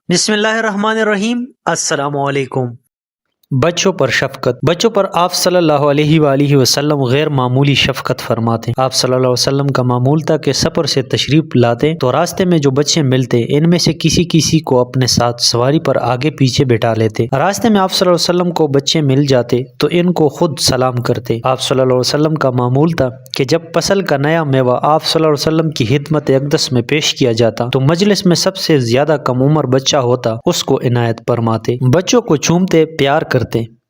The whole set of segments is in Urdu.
بسم اللہ الرحمن الرحیم۔ السلام علیکم۔ بچوں پر شفقت۔ بچوں پر آپ صلی اللہ علیہ وآلہ وسلم غیر معمولی شفقت فرماتے۔ آپ صلی اللہ علیہ وسلم کا معمول تھا کہ سفر سے تشریف لاتے تو راستے میں جو بچے ملتے ان میں سے کسی کو اپنے ساتھ سواری پر آگے پیچھے بٹھا لیتے۔ راستے میں آپ صلی اللہ علیہ وسلم کو بچے مل جاتے تو ان کو خود سلام کرتے۔ آپ صلی اللہ علیہ وسلم کا معمول تھا کہ جب فصل کا نیا میوہ آپ صلی اللہ علیہ وسلم کی خدمت اقدس میں پیش کیا جاتا تو مجلس میں سب سے زیادہ کم عمر بچہ ہوتا اس کو عنایت فرماتے، بچوں کو چومتے، پیار کرتے۔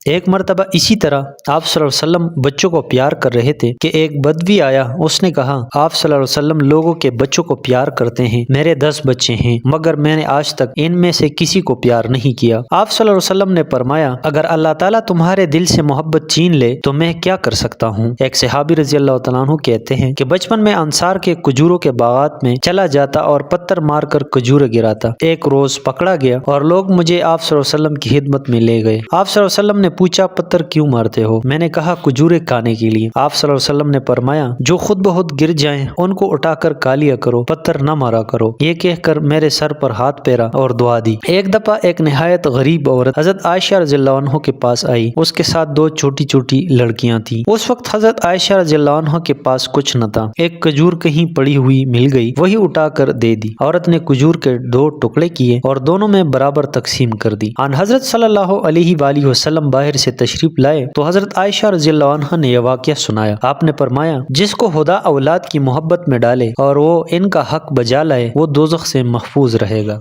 ایک مرتبہ اسی طرح آپ صلی اللہ علیہ وسلم بچوں کو پیار کر رہے تھے کہ ایک بدوی آیا، اس نے کہا آپ صلی اللہ علیہ وسلم لوگوں کے بچوں کو پیار کرتے ہیں، میرے 10 بچے ہیں مگر میں نے آج تک ان میں سے کسی کو پیار نہیں کیا۔ آپ صلی اللہ علیہ وسلم نے فرمایا اگر اللہ تعالیٰ تمہارے دل سے محبت چھین لے تو میں کیا کر سکتا ہوں۔ ایک صحابی رضی اللہ تعالیٰ عنہ کہتے ہیں کہ بچپن میں انصار کے کھجوروں کے باغات میں چلا جاتا اور پتھر مار کر کھجوریں گراتا۔ ایک روز پکڑا گیا اور لوگ مجھے آپ صلی اللہ علیہ وسلم کی خدمت میں لے گئے۔ آپ صلی اللہ علیہ وسلم نے پوچھا پتھر کیوں مارتے ہو؟ میں نے کہا کھجوریں کھانے کے لیے۔ آپ صلی اللہ علیہ وسلم نے فرمایا جو خود بخود گر جائیں ان کو اٹھا کر کھا لیا کرو، پتھر نہ مارا کرو۔ یہ کہہ کر میرے سر پر ہاتھ پھیرا اور دعا دی۔ ایک دفعہ ایک نہایت غریب عورت حضرت عائشہ رضی اللہ عنہ کے پاس آئی، اس کے ساتھ 2 چھوٹی چھوٹی لڑکیاں تھیں۔ اس وقت حضرت عائشہ رضی اللہ عنہ کے پاس کچھ نہ تھا، ایک کھجور کہیں پڑی ہوئی مل گئی، وہی اٹھا کر دے دی۔ عورت نے کھجور کے 2 ٹکڑے کیے اور دونوں میں برابر تقسیم کر دی۔ آن حضرت صلی اللہ علیہ وآلہ وسلم باہر سے تشریف لائے تو حضرت عائشہ رضی اللہ عنہ نے یہ واقعہ سنایا۔ آپ نے فرمایا جس کو خدا اولاد کی محبت میں ڈالے اور وہ ان کا حق بجا لائے وہ دوزخ سے محفوظ رہے گا۔